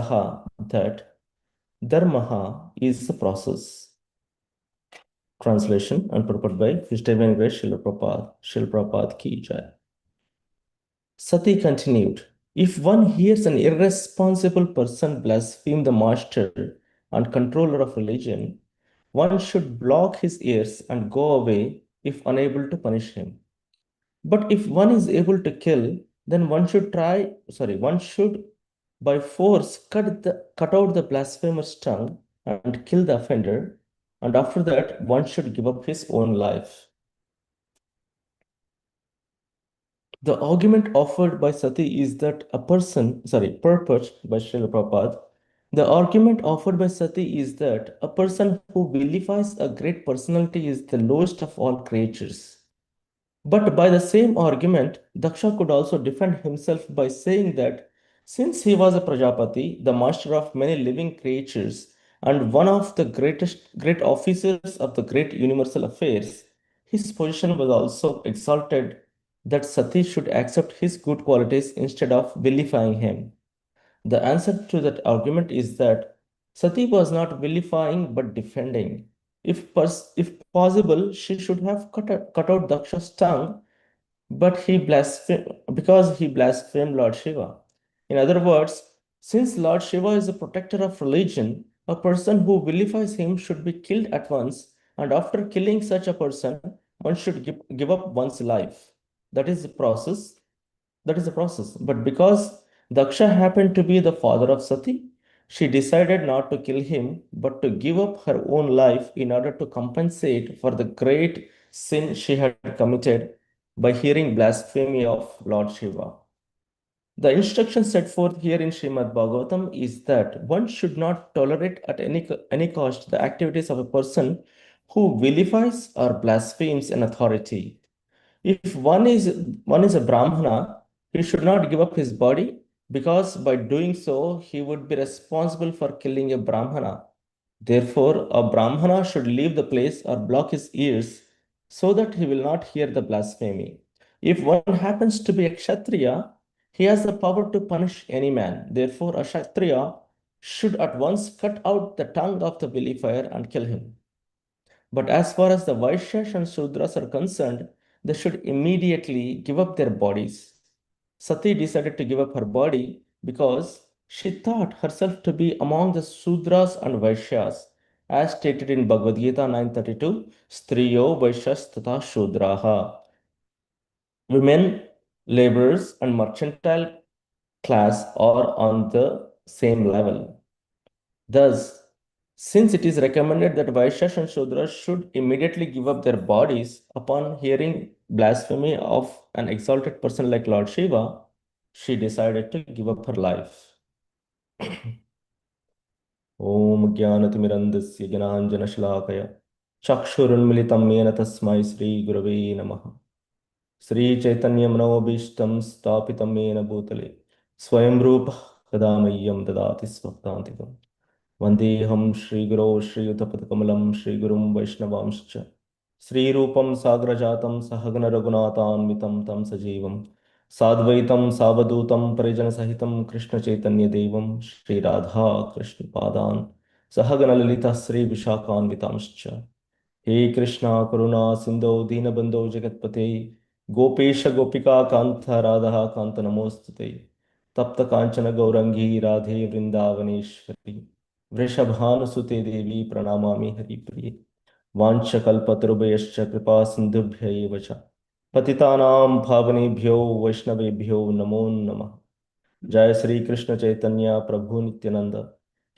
Saha that Dharmaha is the process. Translation and purport by His Divine Grace Srila Prabhupada Ki Jai. Sati continued, if one hears an irresponsible person blaspheme the master and controller of religion, one should block his ears and go away if unable to punish him. But if one is able to kill, then one should by force cut out the blasphemer's tongue and kill the offender, and after that one should give up his own life. The argument offered by Sati is that purport by Srila Prabhupada. The argument offered by Sati is that a person who vilifies a great personality is the lowest of all creatures. But by the same argument, Daksha could also defend himself by saying that since he was a Prajapati, the master of many living creatures, and one of the great officers of the great universal affairs, his position was also exalted that Sati should accept his good qualities instead of vilifying him. The answer to that argument is that Sati was not vilifying but defending. If possible, she should have cut out Daksha's tongue, but because he blasphemed Lord Shiva. In other words, since Lord Shiva is a protector of religion, a person who vilifies him should be killed at once, and after killing such a person, one should give up one's life. That is the process. That is the process. But because Daksha happened to be the father of Sati, she decided not to kill him, but to give up her own life in order to compensate for the great sin she had committed by hearing blasphemy of Lord Shiva. The instruction set forth here in Srimad Bhagavatam is that one should not tolerate at any cost the activities of a person who vilifies or blasphemes an authority. If one is a Brahmana, he should not give up his body because by doing so he would be responsible for killing a Brahmana. Therefore, a Brahmana should leave the place or block his ears so that he will not hear the blasphemy. If one happens to be a Kshatriya, he has the power to punish any man. Therefore, a Kshatriya should at once cut out the tongue of the vilifier and kill him. But as far as the Vaishyas and Shudras are concerned, they should immediately give up their bodies. Sati decided to give up her body because she thought herself to be among the Sudras and Vaishyas, as stated in Bhagavad Gita 9:32, Striyo Vaishyas Tata Shudraha. Women, laborers, and mercantile class are on the same level. Thus, since it is recommended that Vaishyas and Shudras should immediately give up their bodies upon hearing blasphemy of an exalted person like Lord Shiva, she decided to give up her life. ॐ ज्ञानतिमिरन्दस्य ज्ञानाञ्जनशलाकया चक्षुरुन्मिलितं येन तस्मै श्रीगुरवे नमः श्रीचैतन्यमनोभीष्टं स्थापितं येन भूतले स्वयं रूपः कदा मह्यं ददाति स्वपदान्तिकम् वन्देऽहं श्रीगुरो श्रीयुतपदकमलं श्रीगुरुं वैष्णवांश्च श्रीरूपं साग्रजातं सहगणरघुनाथान्वितं तं सजीवं साद्वैतं सावधूतं परिजनसहितं कृष्णचैतन्यदेवं श्रीराधा कृष्णपादान् सहगणललिता श्रीविशाखान्वितांश्च हे कृष्णा करुणा सिन्धो दीनबन्धो जगत्पते गोपेश गोपिका कान्त राधा कान्त नमोऽस्तुते तप्त कांचन गौरंगी राधे वृंदावनेश्वरी वृषभानुसुते देवी प्रणमामि हरिप्रिये वाञ्छकल्पतरुभयश्च कृपा सिन्धुभ्य एव च पतितानां पावनेभ्यो वैष्णवेभ्यो नमो नमः जय श्री कृष्ण चैतन्य प्रभु नित्यानंद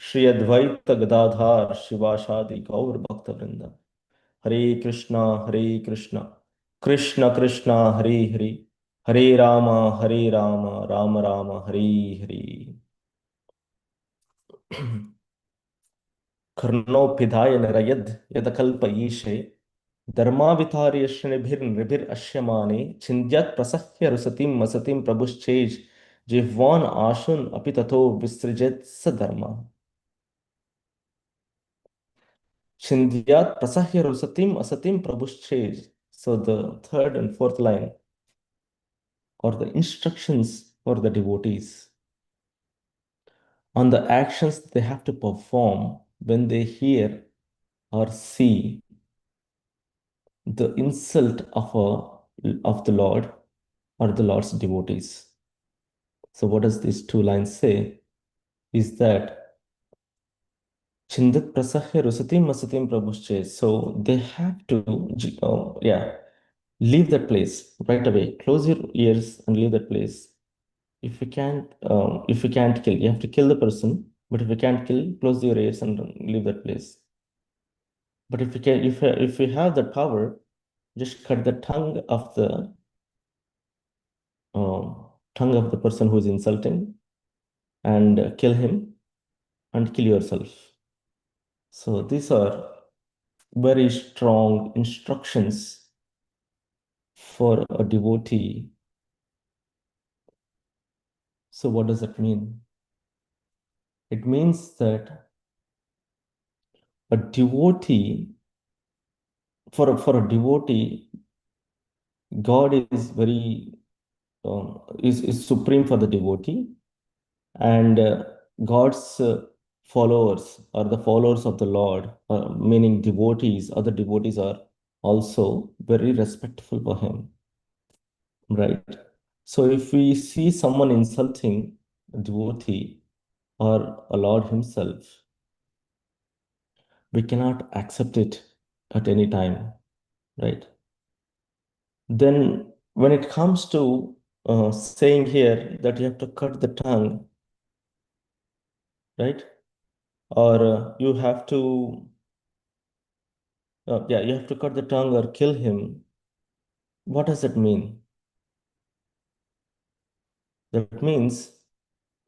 श्री अद्वैत गदाधार शिवासादि गौर भक्तवृंद हरे कृष्णा कृष्ण कृष्ण हरे हरे हरे राम राम राम हरे हरे कर्णोऽभिधाय निरयद् यदकल्प ईशे धर्मावितार्यश्निभिर्नृभिरश्यमाने छिन्द्यात् प्रसह्य रुसतीं मसतीं प्रभुश्चेज जिह्वान् आशुन् अपि ततो विसृजेत् स धर्मः छिन्द्यात् प्रसह्य रुसतीं असतीं प्रभुश्चेज. So the third and fourth line are the instructions for the devotees. on the actions they have to perform when they hear or see the insult of the Lord or the Lord's devotees. So what does these two lines say? Is that Chindat prasahya rusatim masatim prabhusche. So they have to, yeah, leave that place right away. Close your ears and leave that place. If you can't kill, you have to kill the person. But if you can't kill, close your ears and leave that place. But if you can, if you have the power, just cut the tongue of the person who is insulting and kill him and kill yourself. So these are very strong instructions for a devotee. So what does that mean? It means that a devotee, for a devotee, God is very is supreme for the devotee, and God's followers or the followers of the Lord, meaning devotees, other devotees are also very respectful for him, right? So if we see someone insulting a devotee or a Lord himself, we cannot accept it at any time, right? Then when it comes to saying here that you have to cut the tongue, right? Or you have to yeah, you have to cut the tongue or kill him. What does that mean? That means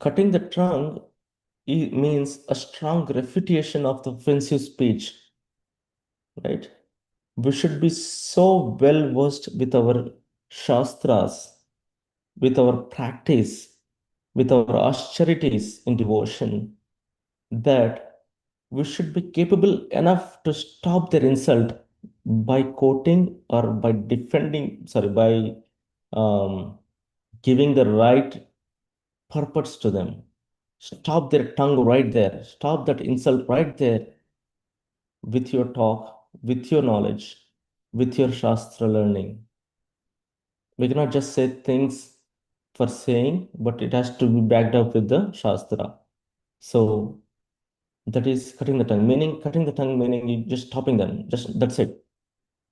cutting the tongue means a strong refutation of the offensive speech, right? We should be so well versed with our shastras, with our practice, with our austerities in devotion, that we should be capable enough to stop their insult by quoting or by defending, sorry, by um, giving the right purpose to them. Stop their tongue right there. Stop that insult right there with your talk, with your knowledge, with your Shastra learning. We cannot just say things for saying, but it has to be backed up with the Shastra. So that is cutting the tongue, meaning cutting the tongue, meaning you just stopping them. Just that's it.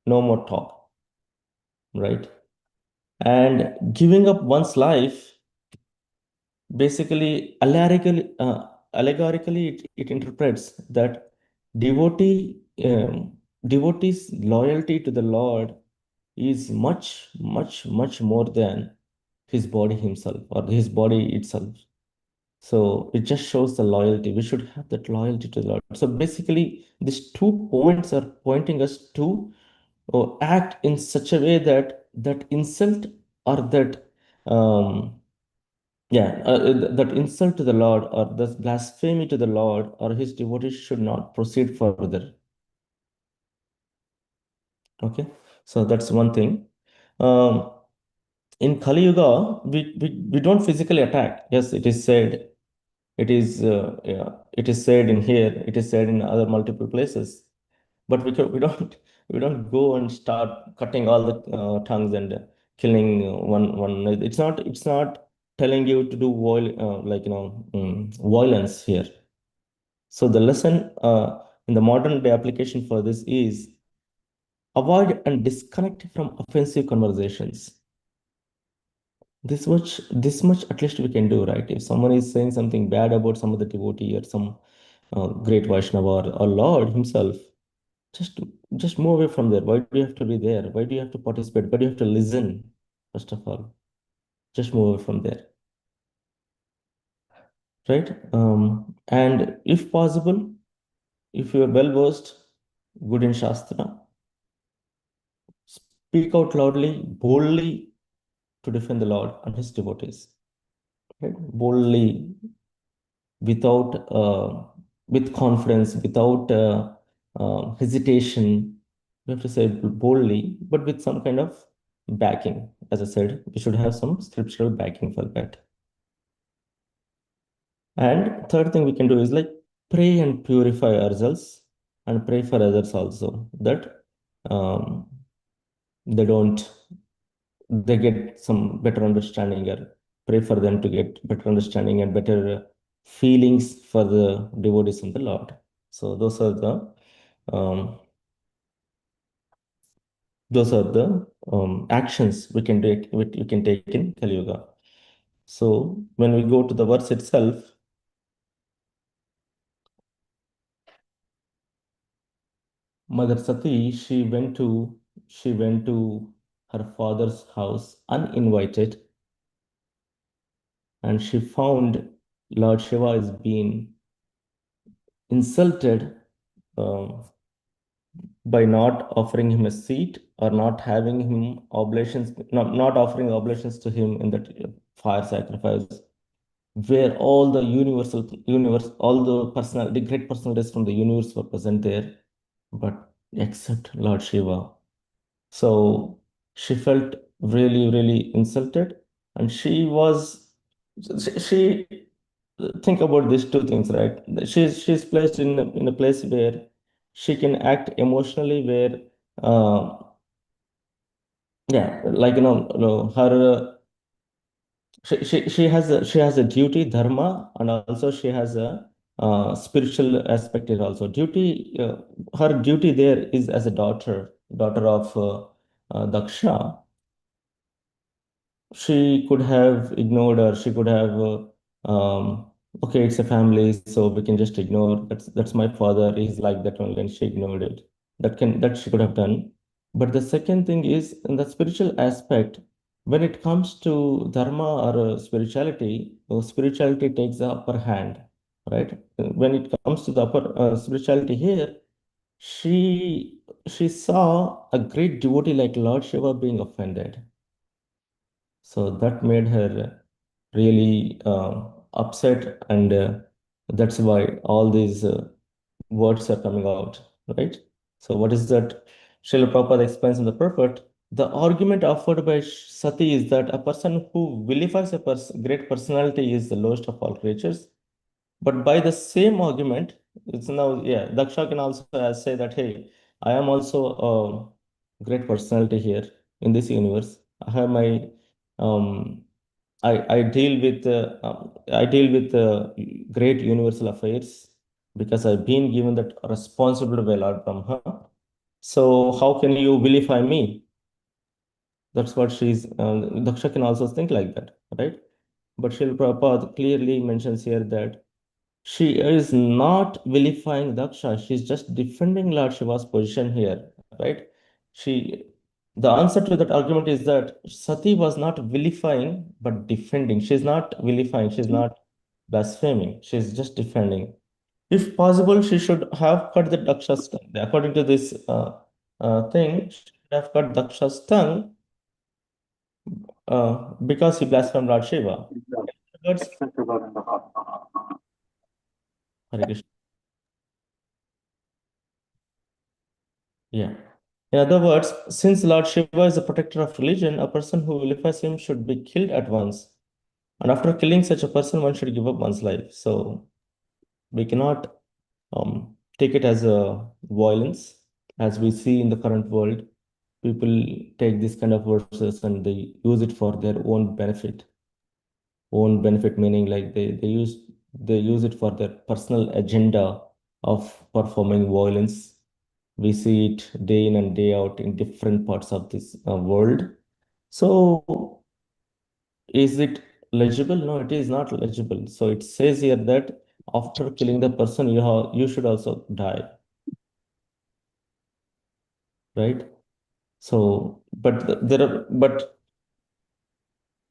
No more talk, right? And giving up one's life basically allegorically it interprets that devotee's loyalty to the Lord is much more than his body himself or his body itself. So it just shows the loyalty. We should have that loyalty to the Lord. So basically, these 2 points are pointing us to act in such a way that that insult or that that insult to the Lord or this blasphemy to the Lord or his devotees should not proceed further. Okay, so that's one thing. Um, in Kali Yuga, we don't physically attack. Yes, it is said. Yeah, it is said in here. It is said in other multiple places. But we don't go and start cutting all the tongues and killing one. It's not telling you to do violence here. So the lesson in the modern day application for this is avoid and disconnect from offensive conversations. This much at least we can do, right? If someone is saying something bad about some other devotee or some great Vaishnava or Lord himself, just just move away from there. Why do you have to be there? Why do you have to participate? Why do you have to listen? First of all, just move away from there, right? And if possible, if you are well versed, good in Shastra, speak out loudly, boldly to defend the Lord and his devotees. Right? Boldly, without with confidence, without hesitation. We have to say it boldly, but with some kind of backing. As I said, we should have some scriptural backing for that. And third thing we can do is like pray and purify ourselves and pray for others also that um, they don't they get some better understanding, or pray for them to get better understanding and better feelings for the devotees in the Lord. So um, those are the actions we can take in Kali Yuga. So when we go to the verse itself, Mother Sati, she went to her father's house uninvited, and she found Lord Shiva is being insulted um, by not offering him a seat or not having him oblations, not offering oblations to him in that fire sacrifice, where all the all the great personalities from the universe were present there, but except Lord Shiva. So she felt really, really insulted, and she think about these two things, right? She's placed in a place where she can act emotionally, where uh, yeah, like her she has a duty dharma, and also she has a spiritual aspect is also duty. Her duty there is as a daughter of Daksha. She could have ignored, or she could have okay, it's a family, so we can just ignore. That's my father, he's like that only, and she ignored it. That she could have done. But the second thing is in the spiritual aspect, when it comes to dharma or spirituality, spirituality takes the upper hand, right? When it comes to the upper spirituality here, she saw a great devotee like Lord Shiva being offended. So that made her really upset, and that's why all these words are coming out, right? So, what is that? Srila Prabhupada explains in the purport. The argument offered by Sati is that a person who vilifies a great personality is the lowest of all creatures. But by the same argument, it's now, yeah, Daksha can also say that, hey, I am also a great personality here in this universe. I have my, um, I deal with great universal affairs because I've been given that responsibility by Lord Brahma. So how can you vilify me? That's what Daksha can also think like that, right? But Srila Prabhupada clearly mentions here that she is not vilifying Daksha. She's just defending Lord Shiva's position here, right? She, the answer to that argument is that Sati was not vilifying but defending. She's not vilifying. She's not blaspheming. She's just defending. If possible, she should have cut the Daksha's tongue. According to this thing, she should have cut Daksha's tongue because he blasphemed Lord Shiva. Words, Hare Krishna. Yeah. In other words, since Lord Shiva is the protector of religion, a person who vilifies him should be killed at once. And after killing such a person, one should give up one's life. So we cannot take it as a violence, as we see in the current world. People take this kind of verses and they use it for their own benefit. Own benefit meaning like they use it for their personal agenda of performing violence. We see it day in and day out in different parts of this world. So, is it legible? No, it is not legible. So it says here that after killing the person, you should also die, right? So, but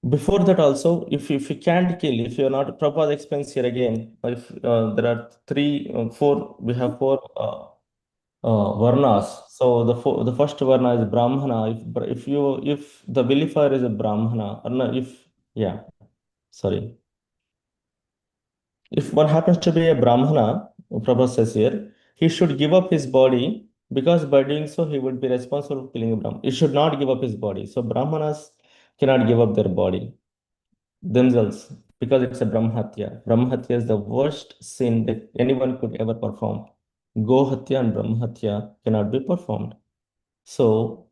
before that also, if you can't kill, if you're not, Prabhupada explains here again, if there are we have four. Varnas. So the first Varna is Brahmana. If the vilifier is a Brahmana, or no, if yeah, sorry, if one happens to be a Brahmana, Prabhupada says here, he should give up his body because by doing so he would be responsible for killing a Brahman. He should not give up his body. So Brahmanas cannot give up their body themselves. because it's a Brahmatya. Brahmatya is the worst sin that anyone could ever perform. Gohatya and Brahmatya cannot be performed. So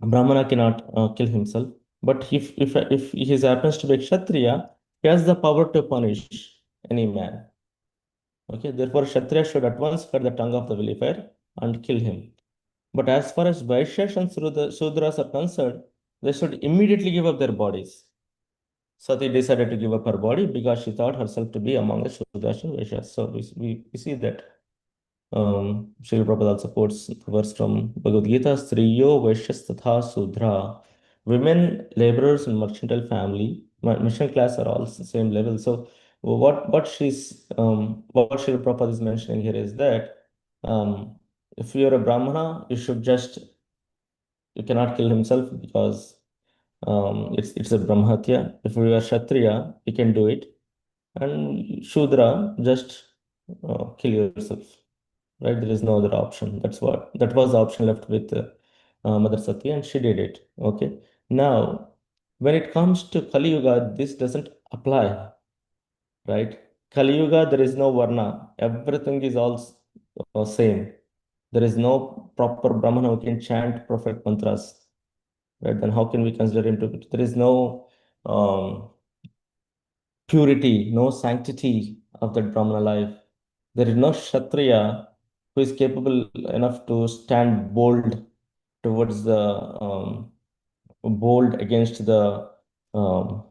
Brahmana cannot kill himself. But if he happens to be a Kshatriya, he has the power to punish any man. Okay, therefore Kshatriya should at once cut the tongue of the vilifier and kill him. But as far as Vaishyas and Sudras are concerned, they should immediately give up their bodies. Sati decided to give up her body because she thought herself to be among the Shudras and Vaishyas. So we see that Srila Prabhupada also quotes the verse from Bhagavad Gita, Striyo Vaishyas Tatha Sudra. Women, laborers, and mercantile family, merchant class are all the same level. So what Srila Prabhupada is mentioning here is that if you're a Brahmana, you cannot kill himself because it's a Brahmatya. If you are Kshatriya, you can do it. And Shudra, just kill yourself. Right? There is no other option. That was the option left with Mother Sati, and she did it. Okay. Now, when it comes to Kali Yuga, this doesn't apply, right? Kali Yuga, there is no Varna. Everything is all same. There is no proper Brahmana who can chant perfect mantras, right? Then how can we consider him to be? There is no um, purity, no sanctity of that Brahmana life. There is no Kshatriya who is capable enough to stand towards the bold against the um,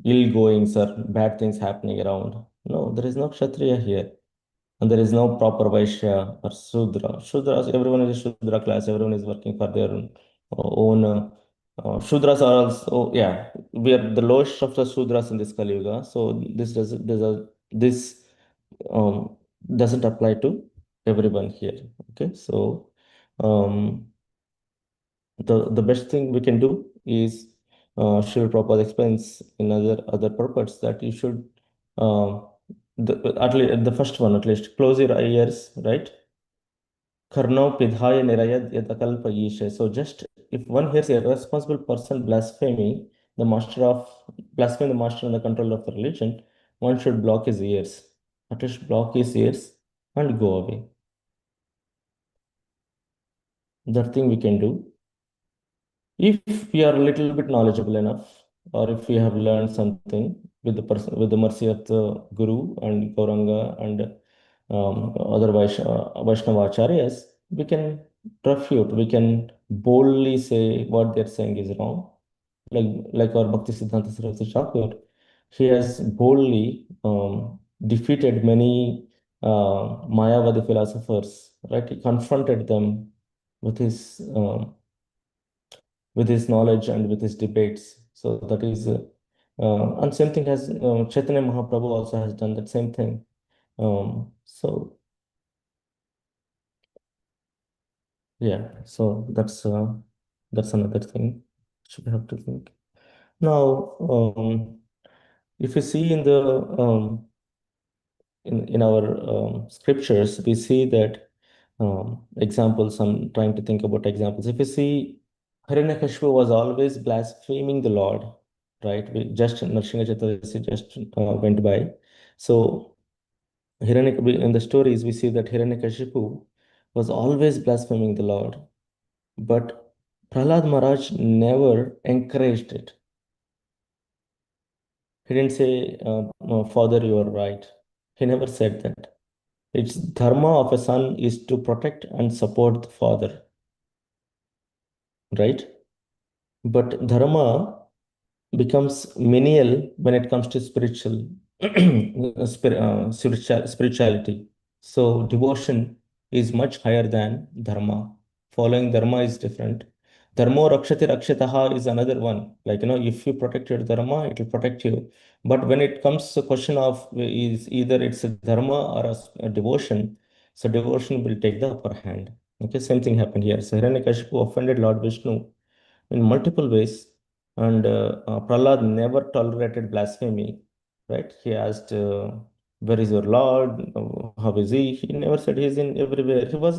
ill goings or bad things happening around. No, there is no Kshatriya here. And there is no proper Vaishya or Sudra. Shudras, everyone is a Shudra class, everyone is working for their own. Shudras are also, yeah, we are the lowest of the Shudras in this Kali Yuga. So this um, doesn't apply to everyone here. Okay, so um, the best thing we can do is Srila Prabhupada explains in other purports that you should uh, at least the first one at least close your ears, right? Karno pidhaya nirayad yadakalpa yishe. So just if one hears a responsible person blaspheming the master and the control of the religion, one should block his ears. At least block his ears and go away. That thing we can do. If we are a little bit knowledgeable enough, or if we have learned something with the mercy of the Guru and Gauranga and other Vaishnava acharyas, we can refute, we can boldly say what they're saying is wrong. Like our Bhakti Siddhanta Saraswati Thakur, he has boldly defeated many Mayavadi philosophers, right? He confronted them with his knowledge and with his debates. So that is, and same thing has Chaitanya Mahaprabhu also has done that same thing. So yeah, so that's another thing which we have to think. Now, if you see in our scriptures, we see that examples. I'm trying to think about examples. If you see, Hiranyakashipu was always blaspheming the Lord, right? We just Narsingha Chaturasi just went by. So in the stories, we see that Hiranyakashipu was always blaspheming the Lord, but Prahlad Maharaj never encouraged it. He didn't say, no, Father, you are right. He never said that. It's dharma of a son is to protect and support the father, right? But dharma becomes menial when it comes to spirituality. So devotion is much higher than dharma. Following dharma is different. Dharmo rakshati rakshitaha is another one. Like, if you protect your dharma, it will protect you. But when it comes to question of is either it's a dharma or a devotion, so devotion will take the upper hand. Okay, same thing happened here. So Hiranyakashipu offended Lord Vishnu in multiple ways. And Prahlad never tolerated blasphemy, right? He asked, "Where is your Lord? How is he?" He never said he's in everywhere. He was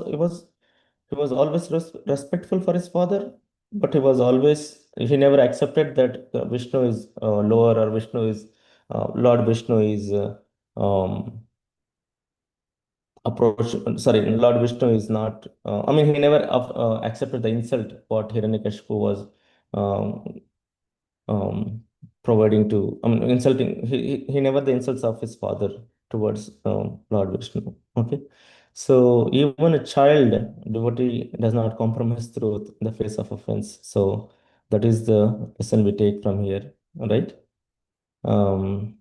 always respectful for his father, but he never accepted that Vishnu is lower or Vishnu is Lord Vishnu is um, approach. Sorry, Lord Vishnu is not. I mean, he never accepted the insult what Hiranyakashipu was um, um, providing to. I mean, insulting. He never the insults of his father towards Lord Vishnu. Okay, so even a child devotee does not compromise truth in the face of offense. So that is the lesson we take from here. All right. Um,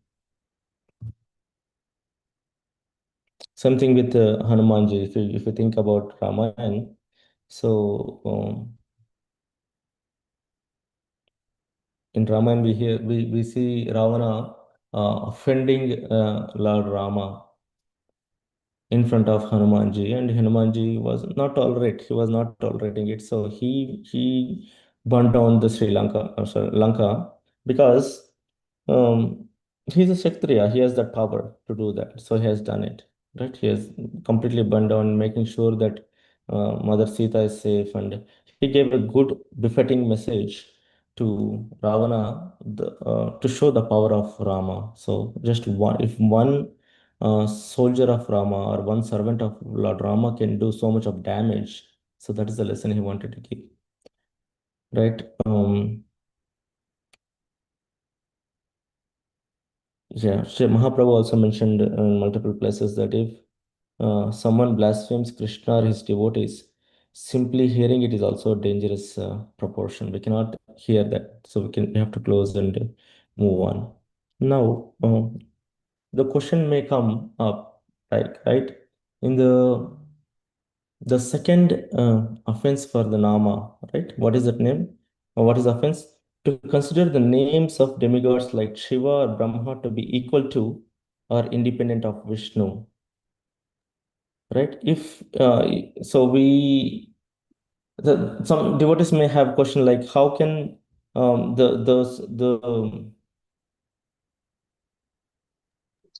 Something with Hanumanji. If you think about Ramayana, so in Ramayana we see Ravana offending Lord Rama in front of Hanumanji, and Hanumanji was not tolerate. He was not tolerating it, so he burnt down the Sri Lanka, sorry, Lanka, because he's a Kshatriya. He has that power to do that, so he has done it. Right? He has completely burned down, making sure that Mother Sita is safe, and he gave a good, befitting message to Ravana to show the power of Rama. So just one, if one soldier of Rama or one servant of Lord Rama can do so much of damage. So that is the lesson he wanted to give, right? Yeah, Sri Mahaprabhu also mentioned in multiple places that if someone blasphemes Krishna or his devotees, simply hearing it is also a dangerous proportion. We cannot hear that, so we have to close and move on. Now, the question may come up, right? In the second offense for the Nama, right? What is that name? Or what is offense? To consider the names of demigods like Shiva or Brahma to be equal to or independent of Vishnu, right? If so, some devotees may have question like, how can the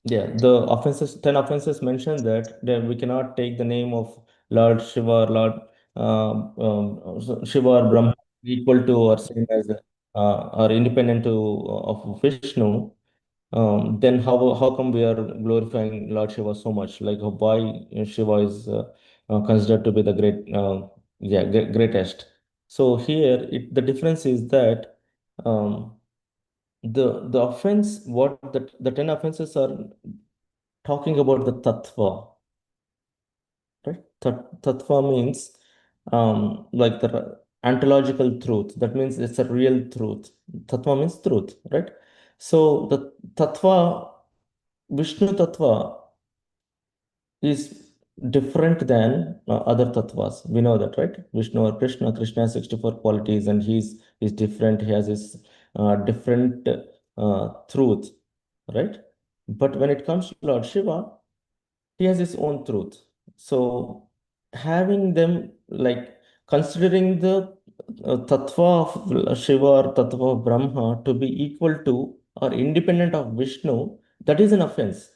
yeah, the offenses, 10 offenses mentioned that we cannot take the name of Lord Shiva or Lord Shiva or Brahma equal to or same as or independent to of Vishnu. Then how come we are glorifying Lord Shiva so much? Like why Shiva is considered to be the greatest. So here the difference is that um, the offense, what the 10 offenses are talking about the tattva, right? Tattva means like the ontological truth. That means it's a real truth. Tattva means truth, right? So the tattva, Vishnu tattva is different than other tattvas. We know that, right? Vishnu or Krishna, Krishna has 64 qualities and he's different. He has his different truth, right? But when it comes to Lord Shiva, he has his own truth. So having them like considering the tattva of Shiva or tattva of Brahma to be equal to or independent of Vishnu, that is an offense.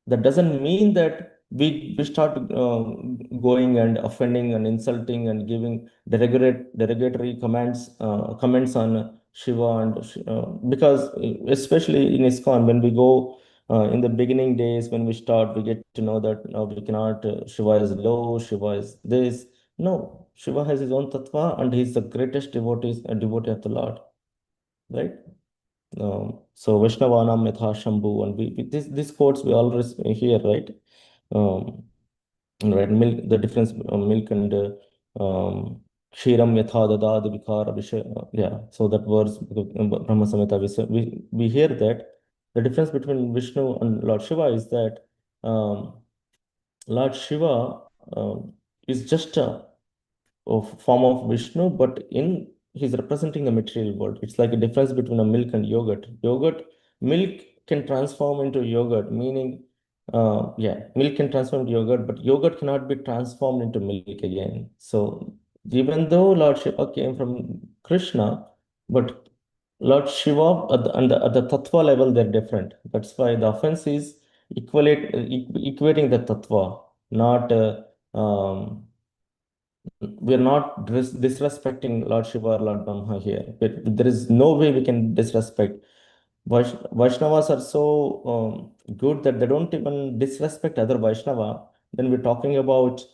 That doesn't mean that we start going and offending and insulting and giving derogatory comments on Shiva because especially in ISKCON when we go in the beginning days when we start we get to know that we cannot Shiva is low, Shiva is this. No, Shiva has his own tattva and he's the greatest devotee of the Lord, right? So Vaishnavanam Yatha Shambhu, and these quotes we always hear, right? Um, right, milk, the difference milk and Kshiram Yatha Dadad Vikara yeah, so that words Brahma Samhita, we hear that the difference between Vishnu and Lord Shiva is that um, Lord Shiva is just a of form of Vishnu, but in he's representing the material world. It's like a difference between a milk and yogurt. Milk can transform into yogurt, meaning, yeah, milk can transform into yogurt, but yogurt cannot be transformed into milk again. So even though Lord Shiva came from Krishna, but Lord Shiva at the tattva level, they're different. That's why the offense is equating the tattva, not we're not disrespecting Lord Shiva or Lord Brahma here. But there is no way we can disrespect. Vaishnavas are so good that they don't even disrespect other Vaishnava. Then we're talking about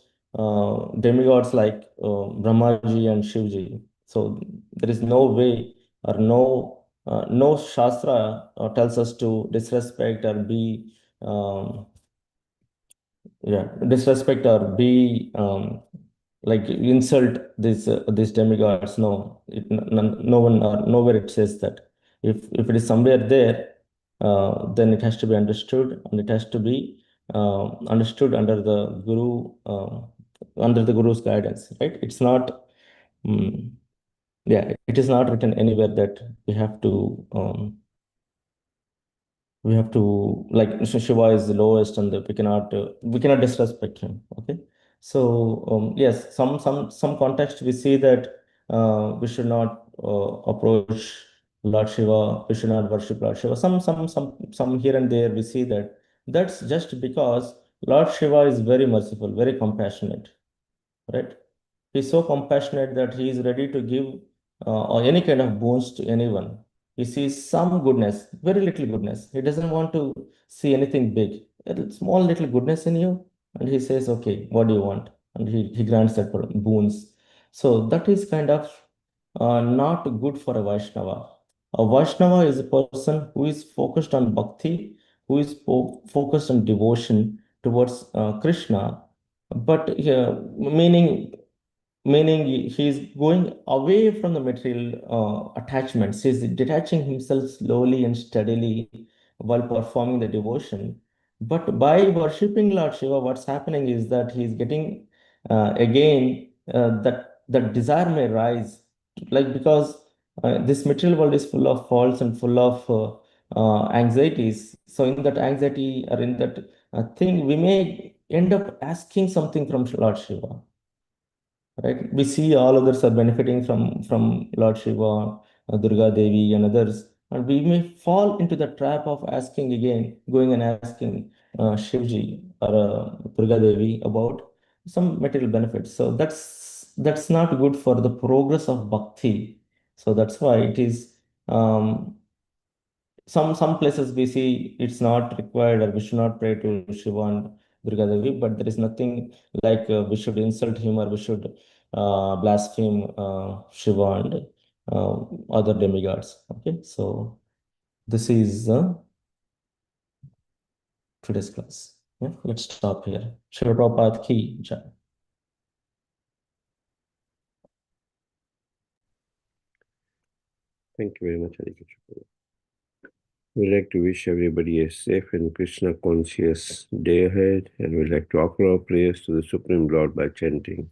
demigods like Brahmaji and Shivji. So there is no way or no Shastra tells us to disrespect or be yeah disrespect or be like insult these demigods. No, no one or nowhere it says that. If it is somewhere there, then it has to be understood, and it has to be understood under the guru's guidance, right? It's not mm, yeah, it is not written anywhere that we have to like Shiva is the lowest, and we cannot disrespect him. Okay, so yes, some context we see that we should not approach Lord Shiva, we should not worship Lord Shiva. Some here and there we see that that's just because Lord Shiva is very merciful, very compassionate, right? He's so compassionate that he is ready to give or any kind of boons to anyone. He sees some goodness, very little goodness. He doesn't want to see anything big. A small little goodness in you, and he says, "Okay, what do you want?" And he grants that for boons. So that is kind of not good for a Vaishnava. A Vaishnava is a person who is focused on bhakti, who is focused on devotion towards Krishna, but meaning he's going away from the material attachments. He's detaching himself slowly and steadily while performing the devotion. But by worshipping Lord Shiva, what's happening is that he's getting again that desire may rise, like because this material world is full of faults and full of anxieties. So in that anxiety or in that thing, we may end up asking something from Lord Shiva, right? We see all others are benefiting from Lord Shiva, Durga Devi, and others, and we may fall into the trap of asking again, going and asking Shivji or Durga Devi about some material benefits. So that's not good for the progress of bhakti. So that's why it is. Some places we see it's not required or we should not pray to Shiva and Durga Devi, but there is nothing like we should insult him or we should blaspheme Shiva and other demigods. Okay, so this is today's class. Yeah, let's stop here. Shiva Prabhupada ki jai. Thank you very much, Hari Krishna. We'd like to wish everybody a safe and Krishna conscious day ahead, and we'd like to offer our prayers to the Supreme Lord by chanting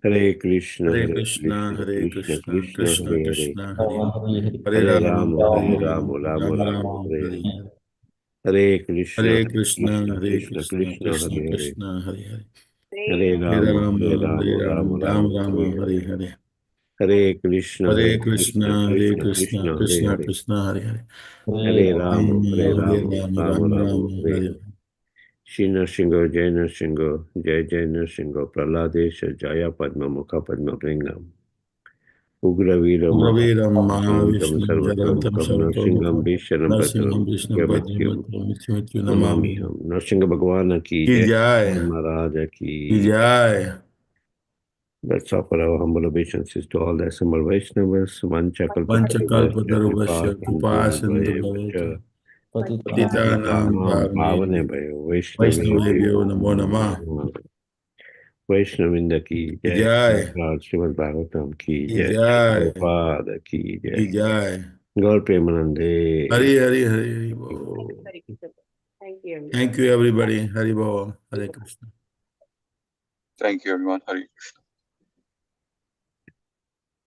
Hare Krishna, Hare Hare Krishna, Krishna, Hare Krishna Krishna, Krishna, Krishna Hare Hare, Krishna, Hare Hari Hari. Hare Hare Rama, Rama, Hare Hare Rama, Rama, Rama Rama Rama, Rama, Hare Hare Hare. Hare. Hare Krishna, Hare Hare Krishna, Krishna, Hare Krishna Krishna, Krishna, Krishna Hare Hare. Krishna, Hare Hare. Hare Hare Rama, Rama, Hare Hare Rama, Rama, Rama Rama Rama, Rama, Hare Hare Hare. Hare. Hare Krishna, Hare Hare Krishna, Krishna, Hare Krishna Krishna, Krishna, Hare Krishna Hare. Krishna, Hare Hare. Hare Hari. Rama, Hare Rama, Hare Rama, Rama, Rama Rama Rama, Rama, Hare Hare Hare. Hare. Shri Nrsingo, Jai Nrsingo, Jai Jai Nrsingo, Praladesha, Jaya Padma Mukha Padma Bringam, Ugra Veera Ugraveram Mahavantam Mahavishnu Jalantam Sarvatotmukam Sarvatomukham Nrsingham Visharam Narsingham Bhadram Vishnu Gamithyam Bhadramatra Mithya Namami. Namamiham. Nrsinga Bhagwana ki Ki Jai, Jai, Maharaja Ki ki. Jai. Let's offer our humble obeisances to all the assembled Vaishnavas, Vancha Kalpatarubhascha, Kripa Panchakalpatarubhasya Sindhu Kripa Sindhu Bhayevach, Bhavata Patitanam Patitanam Patitanam Pavanebhyo Pavane Vaishnavebhyo Vaishnavebhyo Namo Namo Namah. Namah. Vaishnavinda ki Ki Jai, Jai, Lord Srimad Bhagavatam ki Ki Jai, Jai, Prabhupada ki Ki Jai, Jai. Gaur Premanande. Hari Hari Hari Hari Bol. Thank you everybody. Hari Bol. Hare Krishna. Thank you, everyone. Hari Krishna.